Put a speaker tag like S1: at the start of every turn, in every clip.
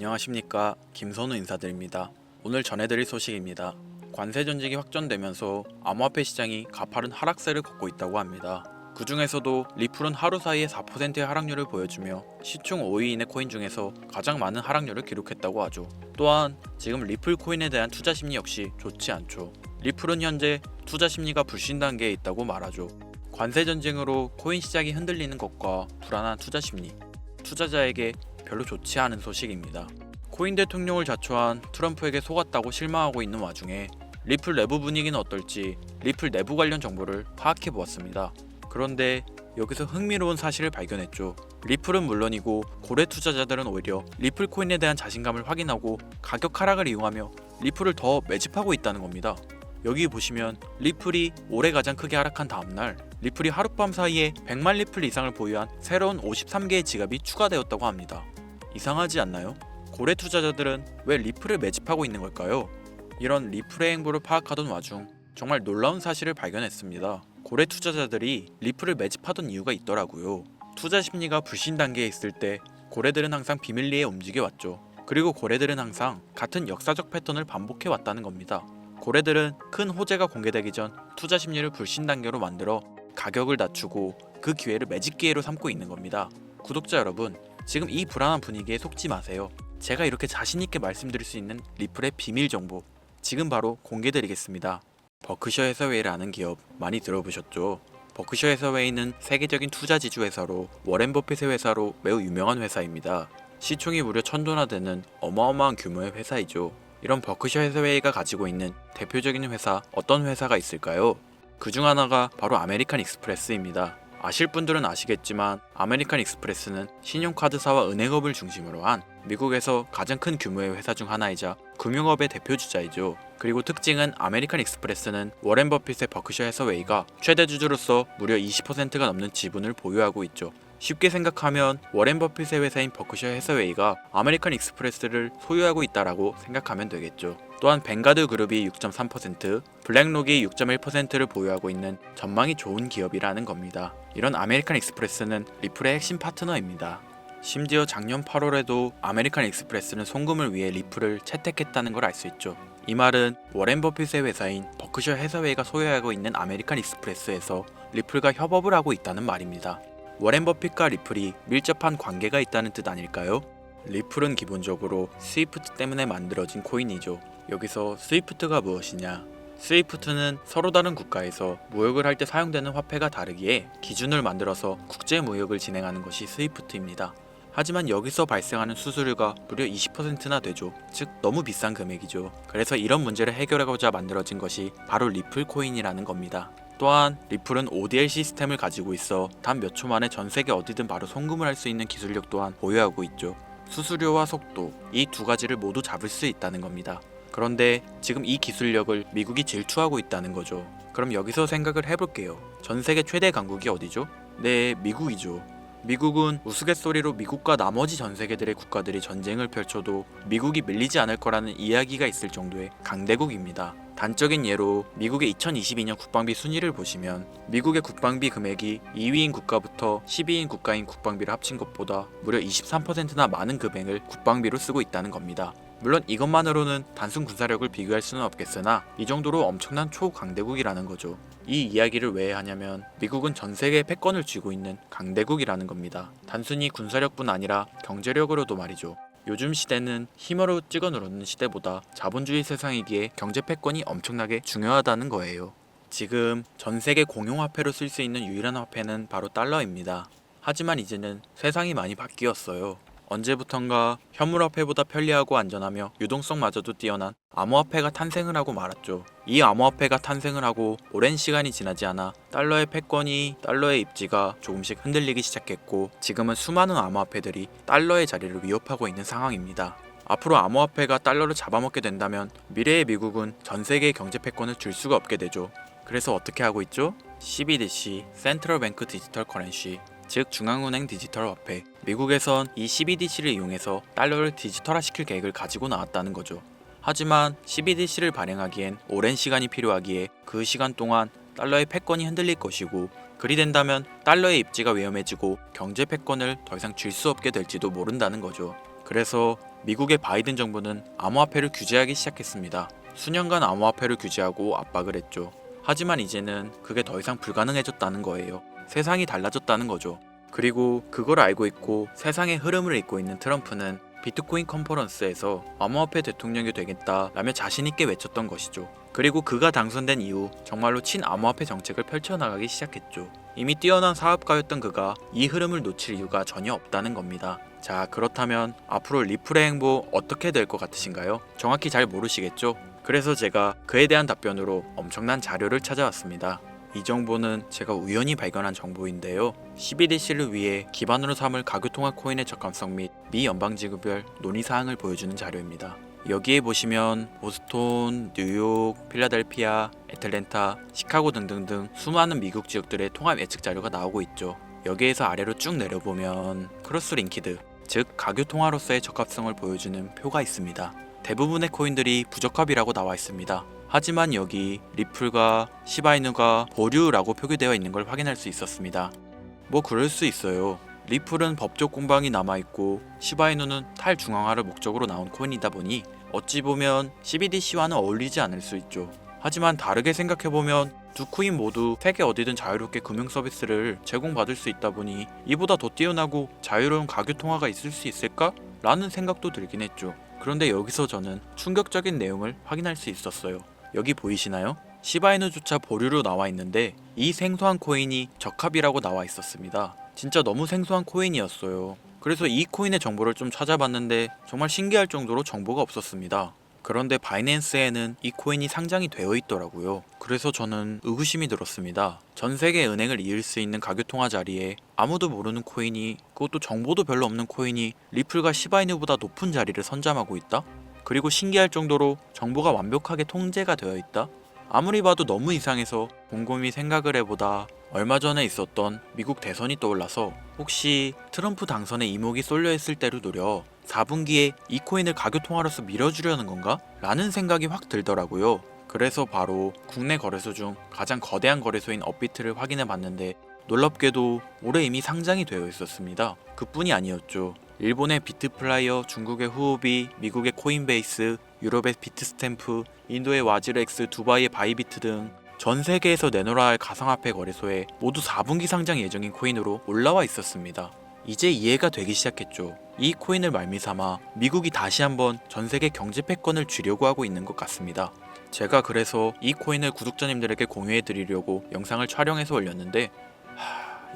S1: 안녕하십니까, 김선우 인사드립니다. 오늘 전해드릴 소식입니다. 관세 전쟁이 확전되면서 암호화폐 시장이 가파른 하락세를 걷고 있다고 합니다. 그 중에서도 리플은 하루 사이에 4%의 하락률을 보여주며 시총 5위인의 코인 중에서 가장 많은 하락률을 기록했다고 하죠. 또한 지금 리플 코인에 대한 투자 심리 역시 좋지 않죠. 리플은 현재 투자 심리가 불신 단계에 있다고 말하죠. 관세 전쟁으로 코인 시장이 흔들리는 것과 불안한 투자 심리, 투자자에게 별로 좋지 않은 소식입니다. 코인 대통령을 자초한 트럼프에게 속았다고 실망하고 있는 와중에 리플 내부 분위기는 어떨지 리플 내부 관련 정보를 파악해 보았습니다. 그런데 여기서 흥미로운 사실을 발견했죠. 리플은 물론이고 고래 투자자들은 오히려 리플 코인에 대한 자신감을 확인하고 가격 하락을 이용하며 리플을 더 매집하고 있다는 겁니다. 여기 보시면 리플이 올해 가장 크게 하락한 다음날 리플이 하룻밤 사이에 100만 리플 이상을 보유한 새로운 53개의 지갑이 추가되었다고 합니다. 이상하지 않나요? 고래 투자자들은 왜 리플을 매집하고 있는 걸까요? 이런 리플의 행보를 파악하던 와중 정말 놀라운 사실을 발견했습니다. 고래 투자자들이 리플을 매집하던 이유가 있더라고요. 투자 심리가 불신 단계에 있을 때 고래들은 항상 비밀리에 움직여 왔죠. 그리고 고래들은 항상 같은 역사적 패턴을 반복해 왔다는 겁니다. 고래들은 큰 호재가 공개되기 전 투자 심리를 불신 단계로 만들어 가격을 낮추고 그 기회를 매집 기회로 삼고 있는 겁니다. 구독자 여러분, 지금 이 불안한 분위기에 속지 마세요. 제가 이렇게 자신있게 말씀드릴 수 있는 리플의 비밀 정보 지금 바로 공개드리겠습니다. 버크셔 해서웨이라는 기업 많이 들어보셨죠? 버크셔 해서웨이는 세계적인 투자 지주 회사로 워렌 버핏의 회사로 매우 유명한 회사입니다. 시총이 무려 1000조나 되는 어마어마한 규모의 회사이죠. 이런 버크셔 해서웨이가 가지고 있는 대표적인 회사, 어떤 회사가 있을까요? 그 중 하나가 바로 아메리칸 익스프레스입니다. 아실 분들은 아시겠지만 아메리칸 익스프레스는 신용카드사와 은행업을 중심으로 한 미국에서 가장 큰 규모의 회사 중 하나이자 금융업의 대표 주자이죠. 그리고 특징은 아메리칸 익스프레스는 워렌 버핏의 버크셔 해서웨이가 최대 주주로서 무려 20%가 넘는 지분을 보유하고 있죠. 쉽게 생각하면 워렌 버핏의 회사인 버크셔 해서웨이가 아메리칸 익스프레스를 소유하고 있다라고 생각하면 되겠죠. 또한 뱅가드 그룹이 6.3%, 블랙록이 6.1%를 보유하고 있는 전망이 좋은 기업이라는 겁니다. 이런 아메리칸 익스프레스는 리플의 핵심 파트너입니다. 심지어 작년 8월에도 아메리칸 익스프레스는 송금을 위해 리플을 채택했다는 걸 알 수 있죠. 이 말은 워렌 버핏의 회사인 버크셔 해서웨이가 소유하고 있는 아메리칸 익스프레스에서 리플과 협업을 하고 있다는 말입니다. 워렌 버핏과 리플이 밀접한 관계가 있다는 뜻 아닐까요? 리플은 기본적으로 스위프트 때문에 만들어진 코인이죠. 여기서 스위프트가 무엇이냐? 스위프트는 서로 다른 국가에서 무역을 할 때 사용되는 화폐가 다르기에 기준을 만들어서 국제 무역을 진행하는 것이 스위프트입니다. 하지만 여기서 발생하는 수수료가 무려 20%나 되죠. 즉 너무 비싼 금액이죠. 그래서 이런 문제를 해결하고자 만들어진 것이 바로 리플 코인이라는 겁니다. 또한 리플은 ODL 시스템을 가지고 있어 단 몇 초 만에 전 세계 어디든 바로 송금을 할 수 있는 기술력 또한 보유하고 있죠. 수수료와 속도, 이 두 가지를 모두 잡을 수 있다는 겁니다. 그런데 지금 이 기술력을 미국이 질투하고 있다는 거죠. 그럼 여기서 생각을 해볼게요. 전 세계 최대 강국이 어디죠? 네, 미국이죠. 미국은 우스갯소리로 미국과 나머지 전 세계들의 국가들이 전쟁을 펼쳐도 미국이 밀리지 않을 거라는 이야기가 있을 정도의 강대국입니다. 단적인 예로 미국의 2022년 국방비 순위를 보시면 미국의 국방비 금액이 2위인 국가부터 10위인 국가인 국방비를 합친 것보다 무려 23%나 많은 금액을 국방비로 쓰고 있다는 겁니다. 물론 이것만으로는 단순 군사력을 비교할 수는 없겠으나 이 정도로 엄청난 초강대국이라는 거죠. 이 이야기를 왜 하냐면 미국은 전 세계의 패권을 쥐고 있는 강대국이라는 겁니다. 단순히 군사력뿐 아니라 경제력으로도 말이죠. 요즘 시대는 힘으로 찍어 누르는 시대보다 자본주의 세상이기에 경제 패권이 엄청나게 중요하다는 거예요. 지금 전 세계 공용화폐로 쓸 수 있는 유일한 화폐는 바로 달러입니다. 하지만 이제는 세상이 많이 바뀌었어요. 언제부턴가 현물화폐보다 편리하고 안전하며 유동성마저도 뛰어난 암호화폐가 탄생을 하고 말았죠. 이 암호화폐가 탄생을 하고 오랜 시간이 지나지 않아 달러의 패권이, 달러의 입지가 조금씩 흔들리기 시작했고 지금은 수많은 암호화폐들이 달러의 자리를 위협하고 있는 상황입니다. 앞으로 암호화폐가 달러를 잡아먹게 된다면 미래의 미국은 전 세계의 경제 패권을 줄 수가 없게 되죠. 그래서 어떻게 하고 있죠? CBDC, 센트럴 뱅크 디지털 커런시, 즉 중앙은행 디지털 화폐. 미국에선 이 CBDC를 이용해서 달러를 디지털화시킬 계획을 가지고 나왔다는 거죠. 하지만 CBDC를 발행하기엔 오랜 시간이 필요하기에 그 시간 동안 달러의 패권이 흔들릴 것이고 그리 된다면 달러의 입지가 위험해지고 경제 패권을 더 이상 쥘 수 없게 될지도 모른다는 거죠. 그래서 미국의 바이든 정부는 암호화폐를 규제하기 시작했습니다. 수년간 암호화폐를 규제하고 압박을 했죠. 하지만 이제는 그게 더 이상 불가능해졌다는 거예요. 세상이 달라졌다는 거죠. 그리고 그걸 알고 있고 세상의 흐름을 읽고 있는 트럼프는 비트코인 컨퍼런스에서 암호화폐 대통령이 되겠다라며 자신있게 외쳤던 것이죠. 그리고 그가 당선된 이후 정말로 친암호화폐 정책을 펼쳐나가기 시작했죠. 이미 뛰어난 사업가였던 그가 이 흐름을 놓칠 이유가 전혀 없다는 겁니다. 자, 그렇다면 앞으로 리플의 행보 어떻게 될 것 같으신가요? 정확히 잘 모르시겠죠? 그래서 제가 그에 대한 답변으로 엄청난 자료를 찾아왔습니다. 이 정보는 제가 우연히 발견한 정보인데요. CBDC를 위해 기반으로 삼을 가교통화 코인의 적합성 및 미 연방지구별 논의사항을 보여주는 자료입니다. 여기에 보시면 보스톤, 뉴욕, 필라델피아, 애틀랜타, 시카고 등등등 수많은 미국 지역들의 통합 예측 자료가 나오고 있죠. 여기에서 아래로 쭉 내려보면 크로스링키드, 즉 가교통화로서의 적합성을 보여주는 표가 있습니다. 대부분의 코인들이 부적합이라고 나와 있습니다. 하지만 여기 리플과 시바이누가 보류라고 표기되어 있는 걸 확인할 수 있었습니다. 뭐 그럴 수 있어요. 리플은 법적 공방이 남아있고 시바이누는 탈중앙화를 목적으로 나온 코인이다 보니 어찌 보면 CBDC와는 어울리지 않을 수 있죠. 하지만 다르게 생각해보면 두 코인 모두 세계 어디든 자유롭게 금융 서비스를 제공받을 수 있다 보니 이보다 더 뛰어나고 자유로운 가교통화가 있을 수 있을까? 라는 생각도 들긴 했죠. 그런데 여기서 저는 충격적인 내용을 확인할 수 있었어요. 여기 보이시나요? 시바이누조차 보류로 나와 있는데 이 생소한 코인이 적합이라고 나와 있었습니다. 진짜 너무 생소한 코인이었어요. 그래서 이 코인의 정보를 좀 찾아봤는데 정말 신기할 정도로 정보가 없었습니다. 그런데 바이낸스에는 이 코인이 상장이 되어 있더라고요. 그래서 저는 의구심이 들었습니다. 전 세계 은행을 이을 수 있는 가교통화 자리에 아무도 모르는 코인이, 그것도 정보도 별로 없는 코인이 리플과 시바이누보다 높은 자리를 선점하고 있다? 그리고 신기할 정도로 정보가 완벽하게 통제가 되어 있다? 아무리 봐도 너무 이상해서 곰곰이 생각을 해보다 얼마 전에 있었던 미국 대선이 떠올라서 혹시 트럼프 당선에 이목이 쏠려있을 때를 노려 4분기에 이 코인을 가교통화로서 밀어주려는 건가? 라는 생각이 확 들더라고요. 그래서 바로 국내 거래소 중 가장 거대한 거래소인 업비트를 확인해 봤는데 놀랍게도 올해 이미 상장이 되어 있었습니다. 그뿐이 아니었죠. 일본의 비트플라이어, 중국의 후오비, 미국의 코인베이스, 유럽의 비트스탬프, 인도의 와지르엑스, 두바이의 바이비트 등 전 세계에서 내놓아야 할 가상화폐 거래소에 모두 4분기 상장 예정인 코인으로 올라와 있었습니다. 이제 이해가 되기 시작했죠. 이 코인을 말미삼아 미국이 다시 한번 전 세계 경제 패권을 쥐려고 하고 있는 것 같습니다. 제가 그래서 이 코인을 구독자님들에게 공유해 드리려고 영상을 촬영해서 올렸는데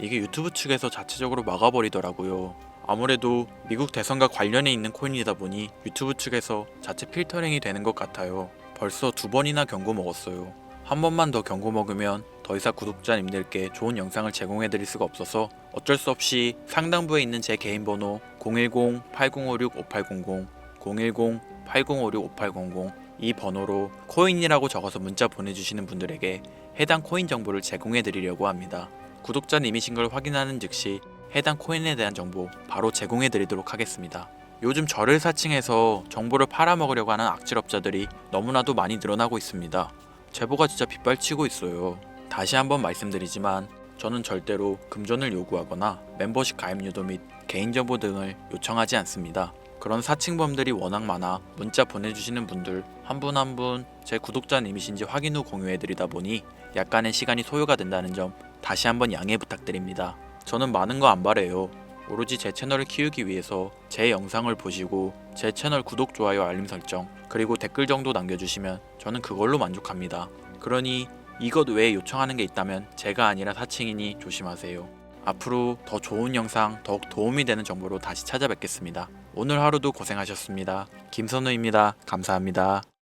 S1: 이게 유튜브 측에서 자체적으로 막아버리더라고요. 아무래도 미국 대선과 관련해 있는 코인이다 보니 유튜브 측에서 자체 필터링이 되는 것 같아요. 벌써 2번이나 경고 먹었어요. 한 번만 더 경고 먹으면 더 이상 구독자님들께 좋은 영상을 제공해 드릴 수가 없어서 어쩔 수 없이 상단부에 있는 제 개인 번호 010-8056-5800, 010-8056-5800 이 번호로 코인이라고 적어서 문자 보내주시는 분들에게 해당 코인 정보를 제공해 드리려고 합니다. 구독자님이신 걸 확인하는 즉시 해당 코인에 대한 정보 바로 제공해 드리도록 하겠습니다. 요즘 저를 사칭해서 정보를 팔아먹으려고 하는 악질업자들이 너무나도 많이 늘어나고 있습니다. 제보가 진짜 빗발치고 있어요. 다시 한번 말씀드리지만 저는 절대로 금전을 요구하거나 멤버십 가입 유도 및 개인정보 등을 요청하지 않습니다. 그런 사칭범들이 워낙 많아 문자 보내주시는 분들 한 분 한 분 제 구독자님이신지 확인 후 공유해드리다 보니 약간의 시간이 소요가 된다는 점 다시 한번 양해 부탁드립니다. 저는 많은 거 안 바래요. 오로지 제 채널을 키우기 위해서 제 영상을 보시고 제 채널 구독, 좋아요, 알림 설정 그리고 댓글 정도 남겨주시면 저는 그걸로 만족합니다. 그러니 이것 외에 요청하는 게 있다면 제가 아니라 사칭이니 조심하세요. 앞으로 더 좋은 영상, 더욱 도움이 되는 정보로 다시 찾아뵙겠습니다. 오늘 하루도 고생하셨습니다. 김선우입니다. 감사합니다.